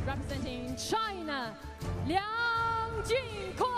representing China, Liangjingkun.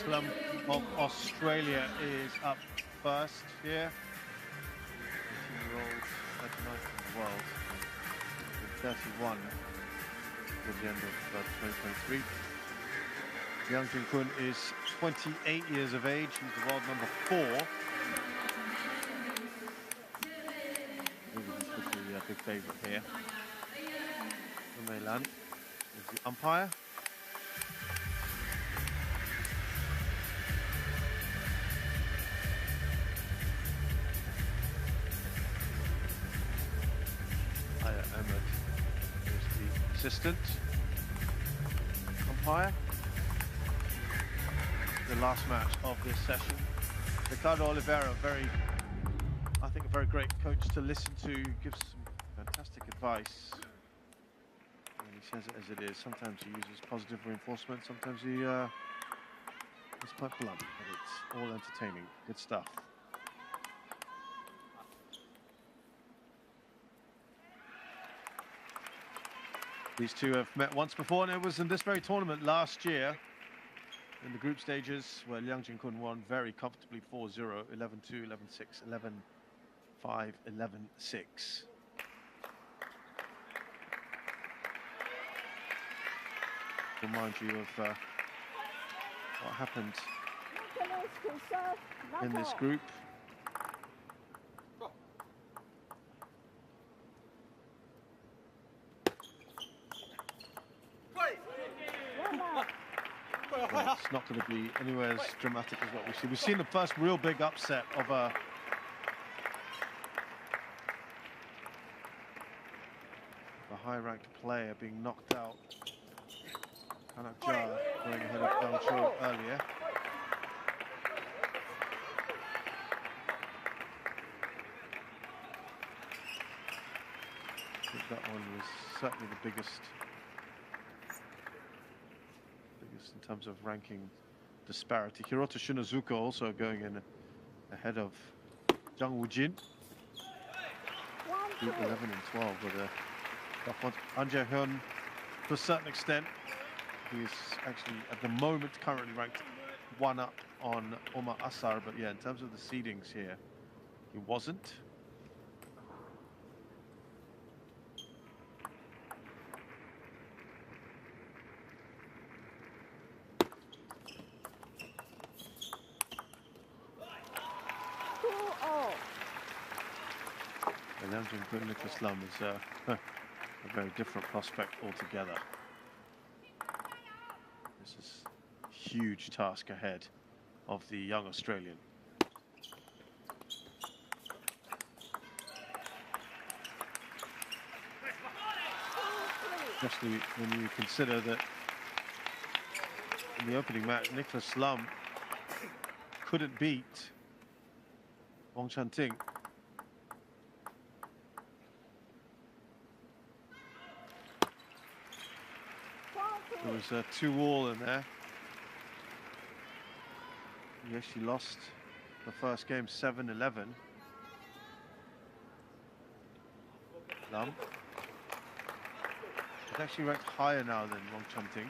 Lum of Australia is up first here. 18-year-old, 39th in the world, with 31 at the end of 2023. Liangjingkun is 28 years of age. He's the world number 4. He's the big favourite here. Lum-Ittf is the umpire. Assistant umpire. The last match of this session. Ricardo Oliveira, I think a very great coach to listen to, gives some fantastic advice. And he says it as it is. Sometimes he uses positive reinforcement, sometimes he is quite blunt, but it's all entertaining. Good stuff. These two have met once before, and it was in this very tournament last year in the group stages where Liangjingkun won very comfortably 4-0, 11-2, 11-6, 11-5, 11-6. Remind you of what happened in this group. Well, it's not going to be anywhere as dramatic as what we've seen. We've seen the first real big upset of a high-ranked player being knocked out. Hanakja going ahead of Dang Cho earlier. I think that one was certainly the biggest in terms of ranking disparity. Hirota Shinozuka also going in ahead of Zhang Wujin. Group 11 and 12 with a tough one. An Jae-hyun, to a certain extent, he is actually at the moment currently ranked one up on Omar Asar, but yeah, in terms of the seedings here, he wasn't. And Liangjingkun-Nicholas Lum is a very different prospect altogether. This is a huge task ahead of the young Australian. Especially when you consider that in the opening match, Nicholas Lum couldn't beat Wong Chan-Ting. There was a 2-all in there. He actually lost the first game 7-11. Lum. He's actually ranked higher now than Wong Chan-Ting.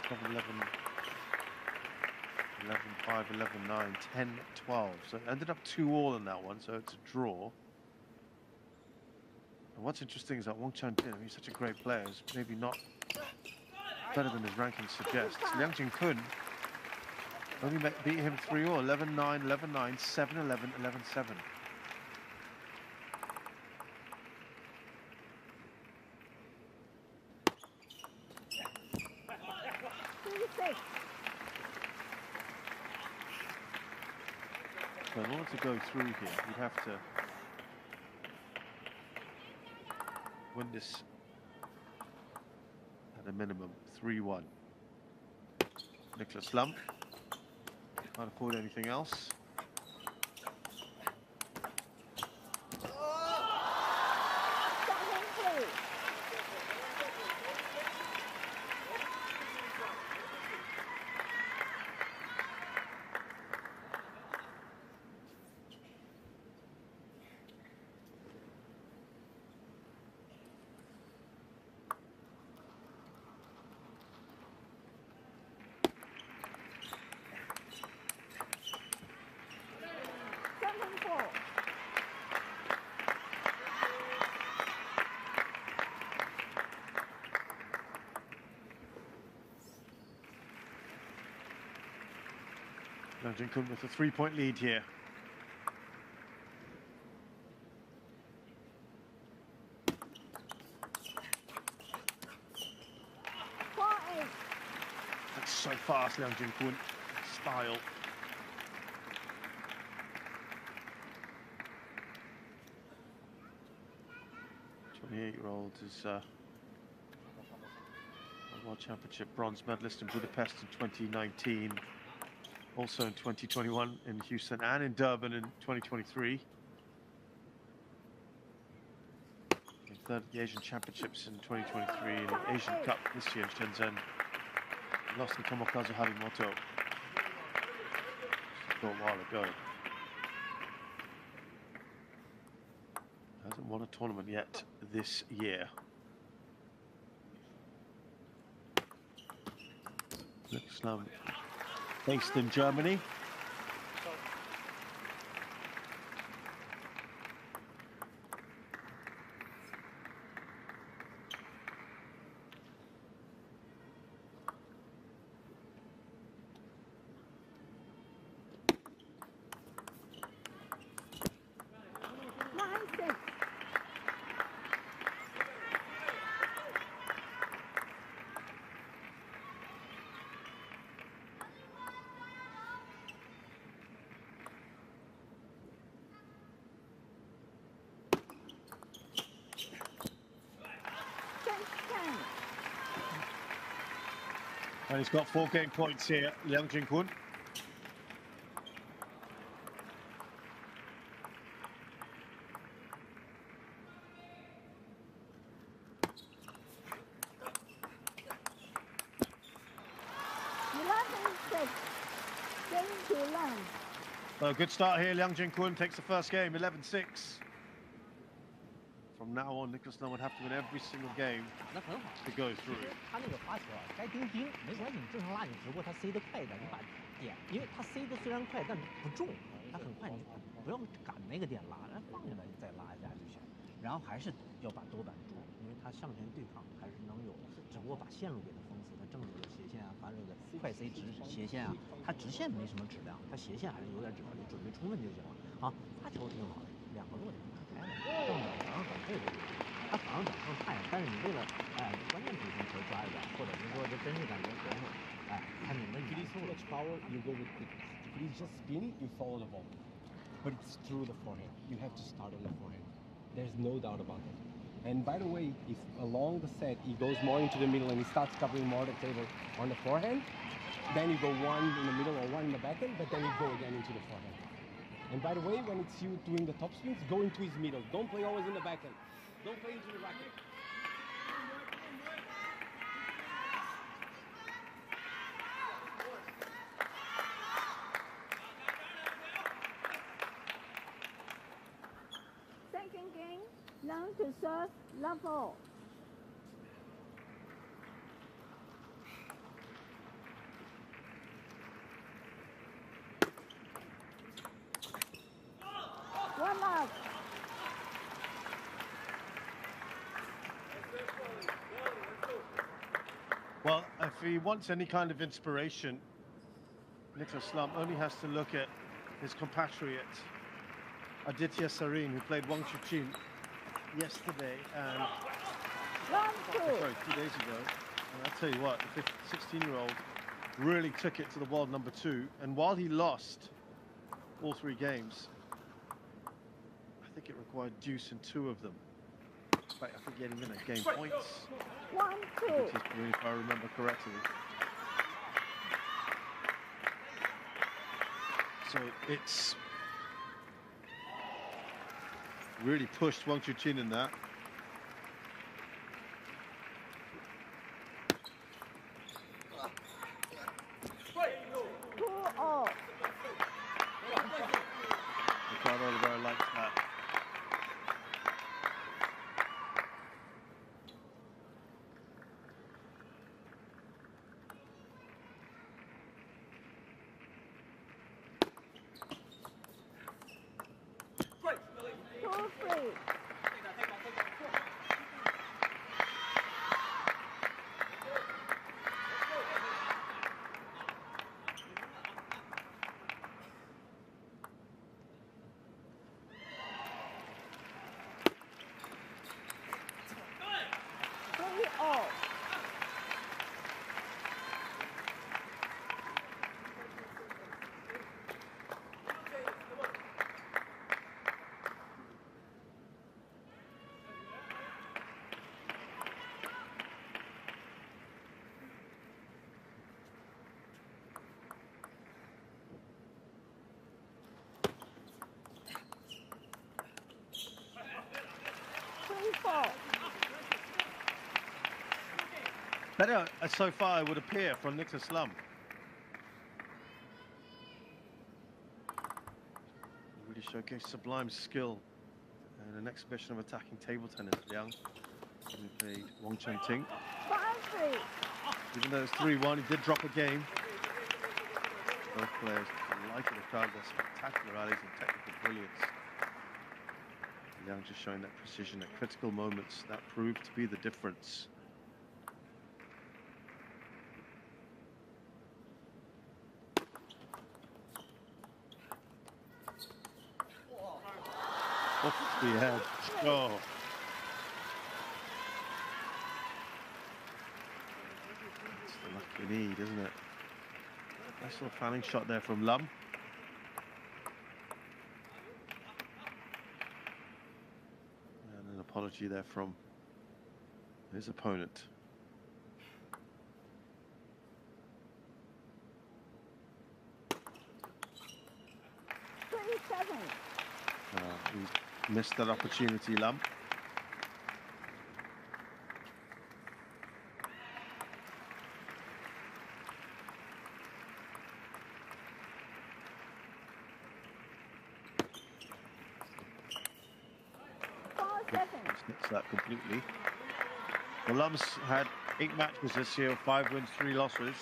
Top 11, 11-5, 11-9, 10-12. So it ended up 2-all in that one, so it's a draw. And what's interesting is that Wong Chan-Ting, he's such a great player, is maybe not better than his ranking suggests. Liangjingkun only beat him 3-all, 11-9, 11-9, 7-11, 11-7. So in order to go through here, you'd have to win this at a minimum 3-1. Nicholas Lum can't afford anything else. Liangjingkun with a 3-point lead here. That's so fast, Liangjingkun. Style. The 28-year-old is a World Championship bronze medalist in Budapest in 2019. Also in 2021 in Houston and in Durban in 2023. Third at the Asian Championships in 2023 and the Asian Cup this year in Shenzhen. Lost to Tomokazu Harimoto a short while ago. Hasn't won a tournament yet this year. Nicholas Lum, based in Germany. And he's got 4 game points here, Liangjingkun. So good start here, Liangjingkun takes the first game, 11-6. From now on, Nicholas Lum would have to win every single game 那很好。 to go 其 through. 实他那个发球啊，该钉钉没关系，你正常拉，你只不过他塞得快一点，你把点，因为他塞的虽然快，但不重，他很快，你不要赶那个点拉，然后放下来再拉一下就行。然后还是要把多板住，因为他向前对抗还是能有，只不过把线路给他封死，他正直的斜线啊，发这个快塞直斜线啊，他直线没什么质量，他斜线还是有点质量，你准备充分就行了。好，发球挺好的，两个落点打开了，正转向转退的。 他反而转更快，但是你为了关键position球抓一抓，或者是说这真是感觉合适，看你的 If it is too much power, you go with quickness. If it is just spinning, you follow the ball. But it's through the forehand. You have to start on the forehand. There's no doubt about it. And by the way, if along the set he goes more into the middle and he starts covering more the table on the forehand, then you go one in the middle or one in the backhand, but then you go again into the forehand. And by the way, when it's you doing the top spins, go into his middle. Don't play always in the backhand. Don't play into the racket. Second game, Lum to serve, level. One mark. Well, if he wants any kind of inspiration, Nicholas Lum only has to look at his compatriot, Aditya Sareen, who played Wang Chuqin yesterday and 2 days ago. And I'll tell you what, the 16-year-old really took it to the world number 2. And while he lost all 3 games, I think it required deuce in 2 of them. In fact, I think he had even a game points. 1-2. If I remember correctly. So it's really pushed Wang Chuqin in that. Ricardo Oliveira likes that. Better so far, it would appear, from Nicholas Lum. Really showcased sublime skill and an exhibition of attacking table tennis. Liang, who played Wang Chunting. Even though it's 3-1, he did drop a game. Both players delighted to crowd their spectacular rallies and technical brilliance. Liang just showing that precision at critical moments that proved to be the difference. Off the edge. Oh. It's the lucky need, isn't it? Nice little fanning shot there from Lum. And an apology there from his opponent. He missed that opportunity, Lum. hits that completely. The Lums had 8 matches this year, 5 wins, 3 losses.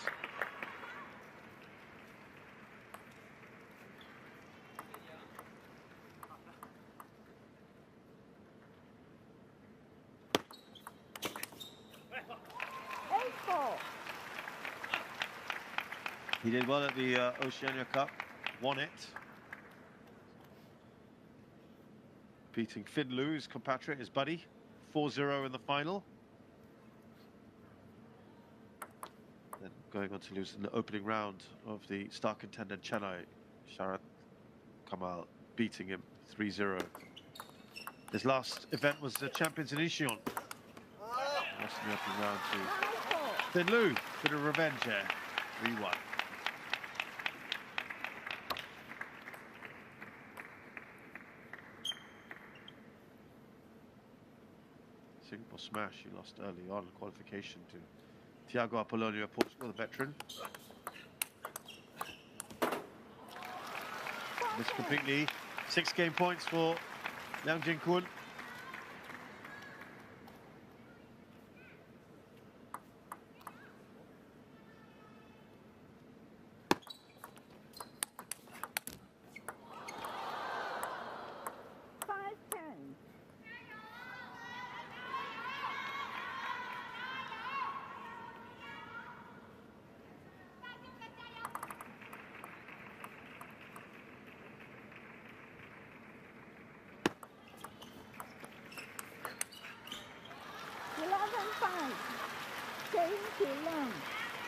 He did well at the Oceania Cup, won it. Beating Finn Lu, his compatriot, his buddy, 4-0 in the final. Then going on to lose in the opening round of the star contender Chennai, Sharat Kamal, beating him 3-0. His last event was the Champions in Incheon. Lost in the opening round to Finn Lu. Bit of revenge here, 3-1. Singapore smash, he lost early on in qualification to Tiago Apolonio, Portugal, the veteran. Missed completely. 6 game points for Liangjingkun.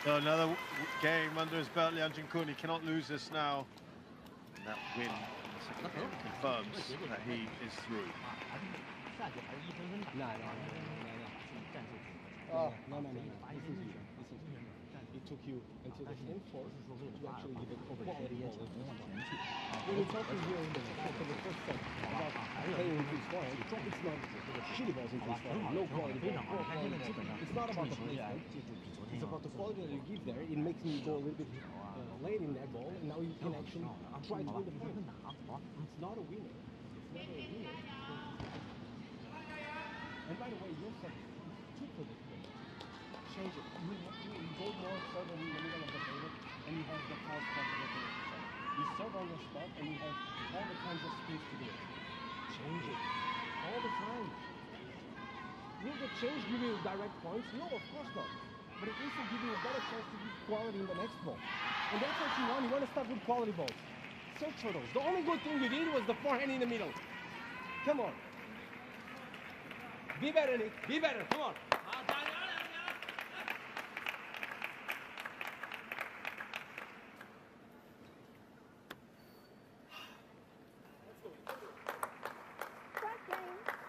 So another game under his belt, Liangjingkun. He cannot lose this now. And that win in the second game confirms that he is through. Oh, no. It took you until the 10th fourth to actually give it quality ball. When we're talking here in the first set about playing into his forehand, it's not shitty balls into his forehand, no quality ball. It's not about the placement, it's about the quality that you give there. It makes me go a little bit late in that ball, and now you can actually try to win the point. It's not a winner. And by the way, your set is too predictable. Change it. You go more further in the middle of the table, and you have the house possibility. You serve on your spot, and you have all the kinds of space to do it. Change it. All the time. Will the change give you direct points? No, of course not. But at least will give you a better chance to give quality in the next ball. And that's what you want. You want to start with quality balls. Search for those. The only good thing you did was the forehand in the middle. Come on. Be better, Nick. Be better. Come on.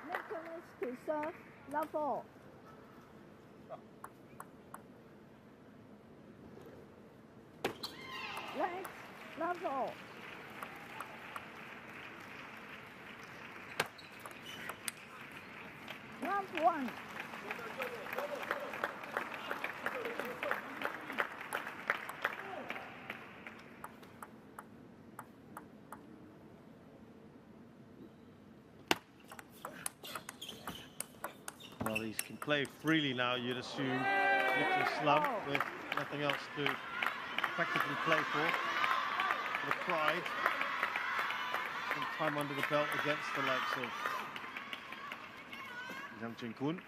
Nicholas to serve, love all. Legs, love all. Love 1. Well, he can play freely now, you'd assume. Nicholas Lum with nothing else to effectively play for. The pride. Some time under the belt against the likes of Liangjingkun.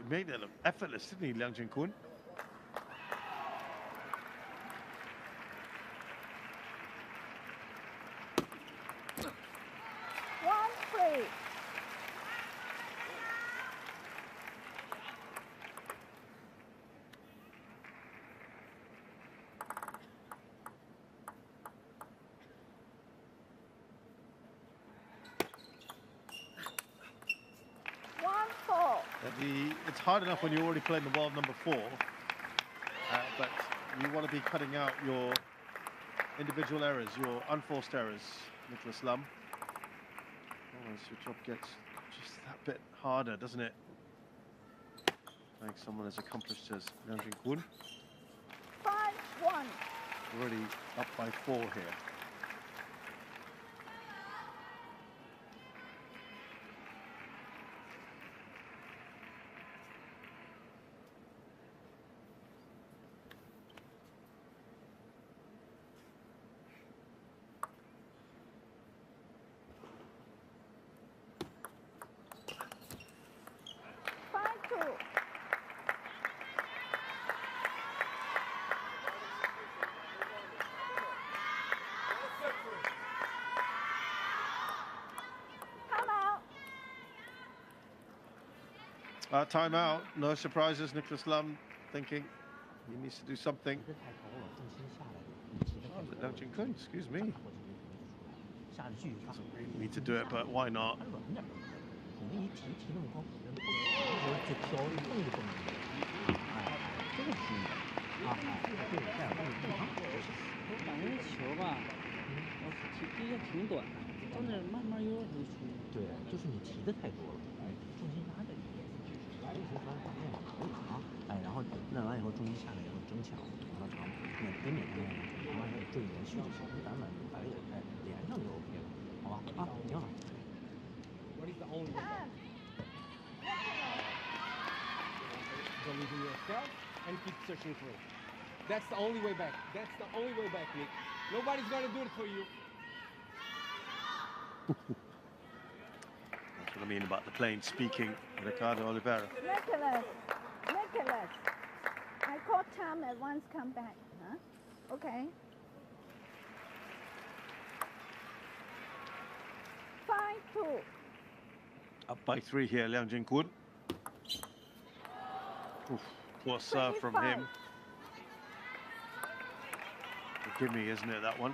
Made it look effortless, didn't he, Liangjingkun? It's hard enough when you're already playing the world number 4. but you want to be cutting out your individual errors, your unforced errors, Nicholas Lum. Otherwise your job gets just that bit harder, doesn't it? Like someone as accomplished as Liangjingkun. 5-1. Already up by 4 here. Timeout. No surprises. Nicholas Lum thinking he needs to do something. Oh, Liangjingkun, excuse me. Doesn't really need to do it, but why not? What is the only way back? Believe in yourself and keep searching for it. That's the only way back. That's the only way back, Nick. Nobody's gonna do it for you. That's what I mean about the plain speaking, Ricardo Oliveira. Nicholas, I call time at once, come back, huh? Okay. 5-2. Up by 3 here, Liangjingkun. Poor serve from him. A gimme, isn't it, that one?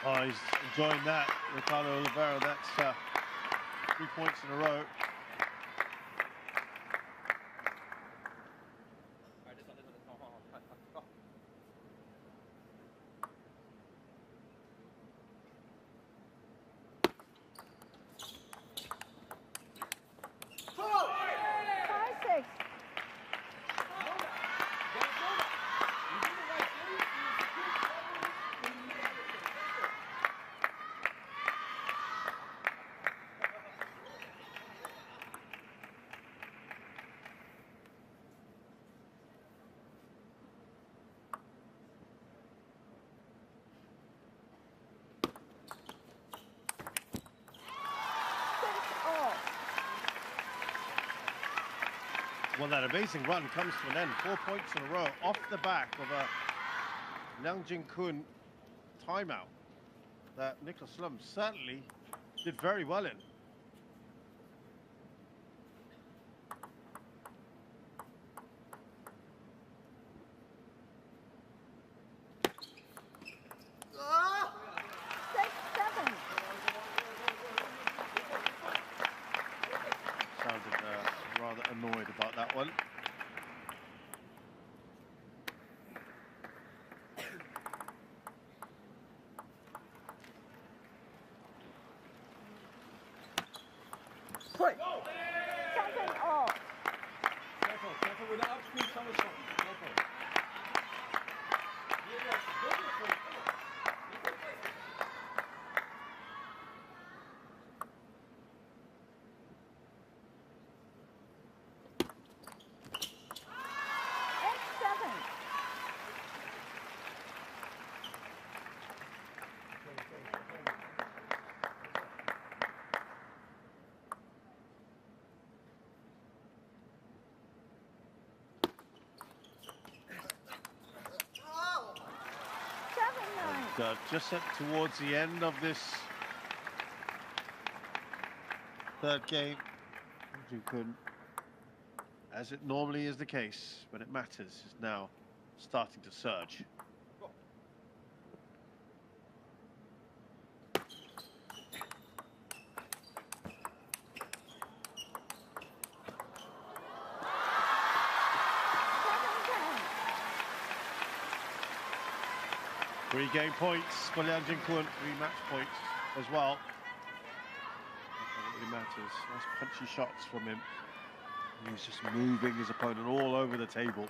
Oh, he's enjoying that, Ricardo Oliveira. That's 3 points in a row. Well, that amazing run comes to an end. 4 points in a row off the back of a Liangjingkun timeout that Nicholas Lum certainly did very well in. Rather annoyed about that one. Put. 7-all. Careful with the upstream somersault. Careful. Just towards the end of this third game, Liangjingkun, as it normally is the case when it matters, is now starting to surge. Three game points for Liangjingkun, 3 match points as well. It really matters. Nice punchy shots from him. He's just moving his opponent all over the table.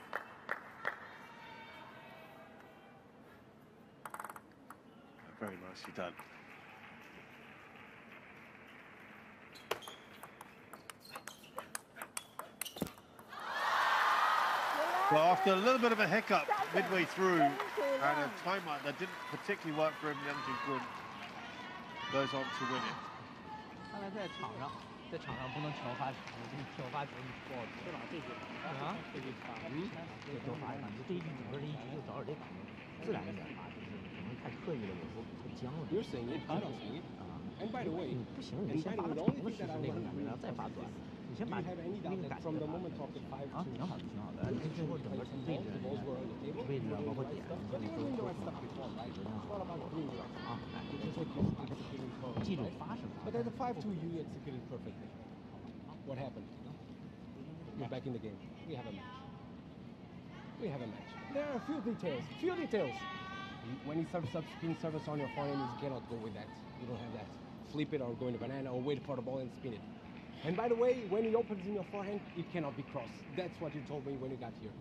Very nicely done. Well, after a little bit of a hiccup midway through and a timeout that didn't particularly work for him, Liangjingkun goes on to win it. 看来在场上不能挑发球，挑发球不好吃了。这就啊，这就发，这就发感觉这一局这一局就找点这感觉，自然一点发，就是可能太刻意了，有时候太僵了。You're saying it, I'm not saying it. And by the way, 不行，你先发个长的试试那个感觉，然后再发短。你先把那个感觉。 from the moment of the 5-2. 啊，挺好的，挺好的。最后整个位置啊，包括点，你都很好，质量好啊。记住发是发。But at the 5-2, you executed perfectly. What happened? You're back in the game. We have a match. We have a match. There are a few details. When he serves up spin service on your forehand, you cannot go with that. You don't have that. Flip it or go in a banana or wait for the ball and spin it. And by the way, when he opens in your forehand, it cannot be crossed. That's what you told me when you got here.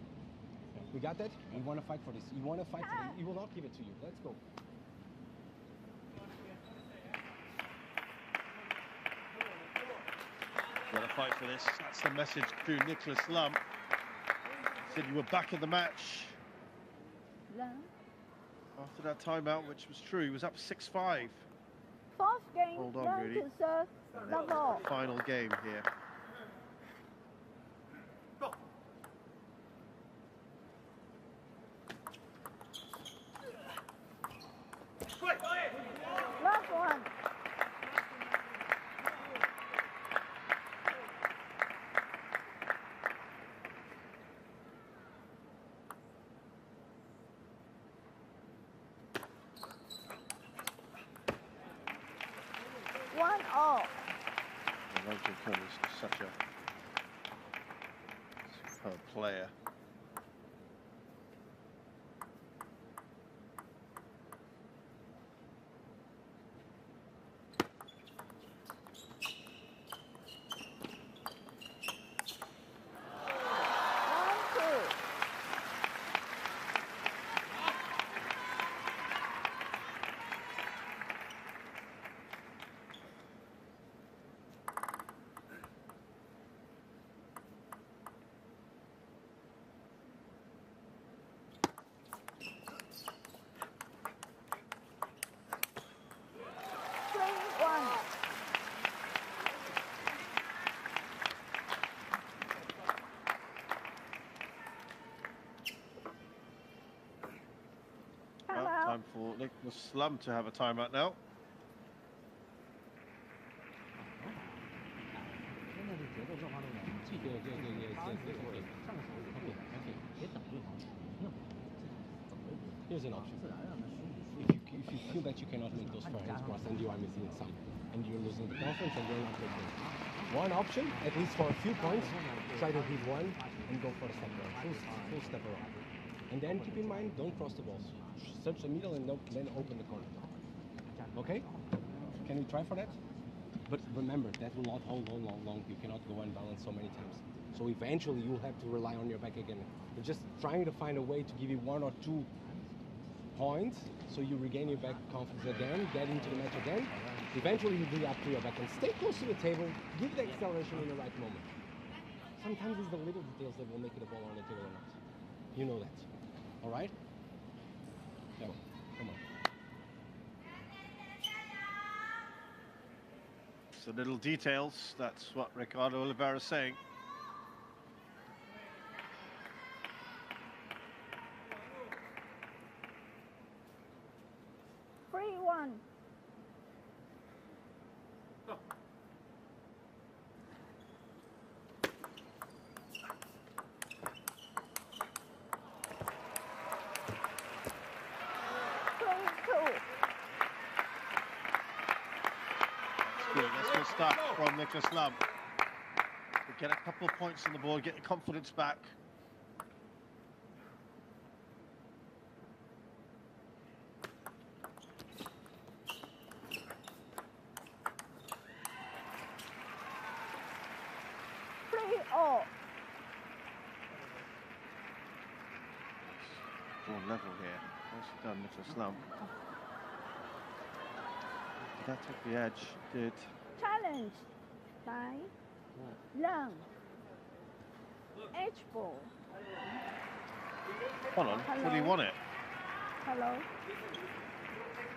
We got that? We want to fight for this. You want to fight for this? He will not give it to you. Let's go. Got to fight for this. That's the message to Nicholas Lum. Said you were back in the match. After that timeout, which was true, he was up 6-5. Fourth game, Hold on, learn really. to serve level. Final game here. Last one. One all. Liangjingkun is such a superb player. Time for Nicholas Lum to have a timeout now. 现在这节奏各方面，这个上手别等对方，一定怎么 Here's an option. 自然让他输。 If you feel that you cannot make those forehands cross and you are missing some, and you're losing the confidence and you're not making one option, at least for a few points, try to hit one and go for a step around, full step around. And then keep in mind, don't cross the balls. Search the middle and then open the corner. Okay? Can we try for that? But remember, that will not hold on long. You cannot go unbalanced so many times. So eventually you'll have to rely on your back again. You're just trying to find a way to give you 1 or 2 points so you regain your back confidence again, get into the match again. Eventually you'll be up to your back and stay close to the table, give the acceleration in the right moment. Sometimes it's the little details that will make it a ball on the table or not. You know that. Alright? Come on. So little details, that's what Ricardo Oliveira is saying. 3-1. Good. That's a good start from Nicholas Lum. We get a couple of points on the board, get the confidence back. Drawn level here. Nicely done, Nicholas Lum. Did that take the edge? Did. Challenge by Lum. Edge ball. Hold on, Hello. fully won it. Hello.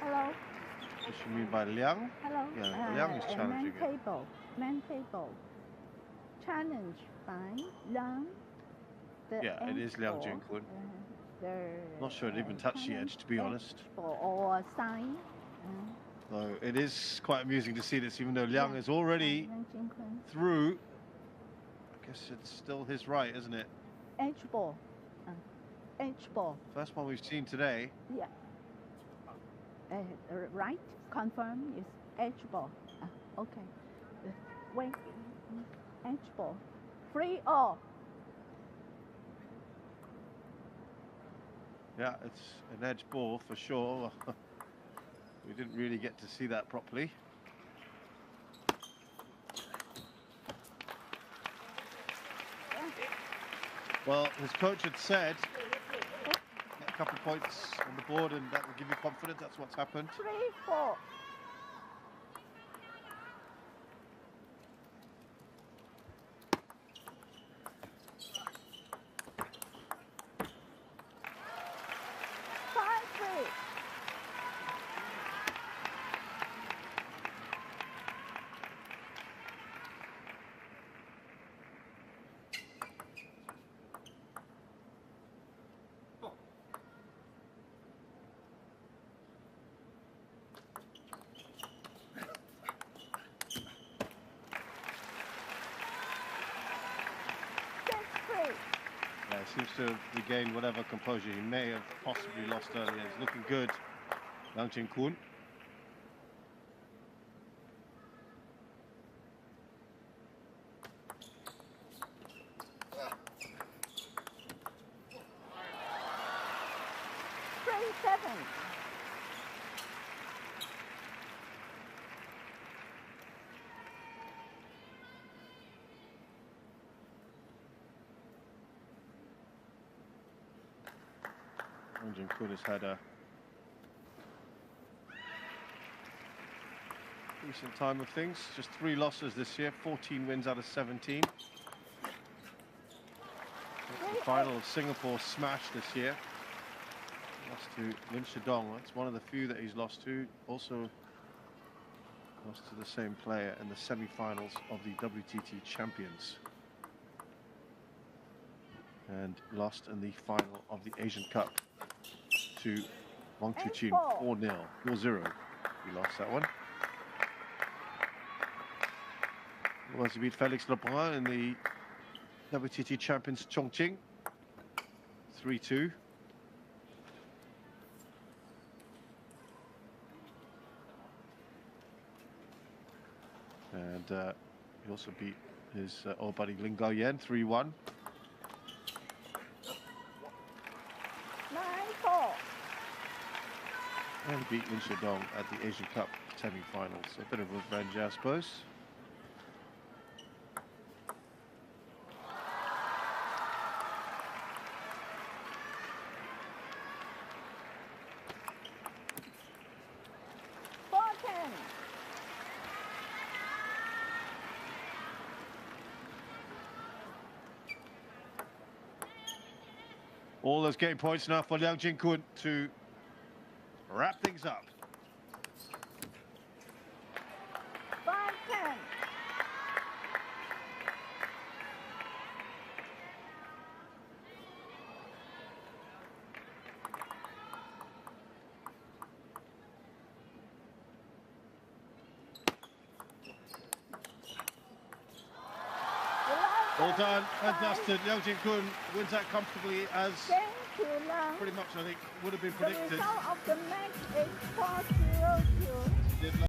Hello. What you mean by Liang? Hello. Yeah, Liang is challenging it. Man table. Challenge by Lum. Yeah, it is Liangjingkun. Not sure it even touched the edge, to be honest. Or sign. So it is quite amusing to see this, even though Liang is already through. I guess it's still his right, isn't it? Edge ball. Edge ball. First one we've seen today. Yeah. Right. Confirm is edge ball. Okay. Wait. Edge ball. 3-all. Yeah, it's an edge ball for sure. We didn't really get to see that properly. Well, his coach had said, get a couple of points on the board and that will give you confidence. That's what's happened. 3-4. Seems to have regained whatever composure he may have possibly lost earlier. He's looking good, Liangjingkun. Liangjingkun has had a decent time of things. Just 3 losses this year, 14 wins out of 17. That's the final of Singapore smash this year. Lost to Lin Shidong. That's one of the few that he's lost to. Also lost to the same player in the semi-finals of the WTT champions. And lost in the final of the Asian Cup to Wang Chuqin 4-0, 4-0. He lost that one. Otherwise, he beat Felix Lebrun in the WTT champions Chongqing 3-2. And he also beat his old buddy Lin Gaoyan 3-1. And beat Lin Shidong at the Asian Cup semi-finals. So a bit of revenge, I suppose. All those game points now for Liangjingkun to wrap things up. 5-10. Well done and dusted. Liangjingkun wins that comfortably, as Thank you, Lum. pretty much I think would have been The predicted. result of the match is 4-0 to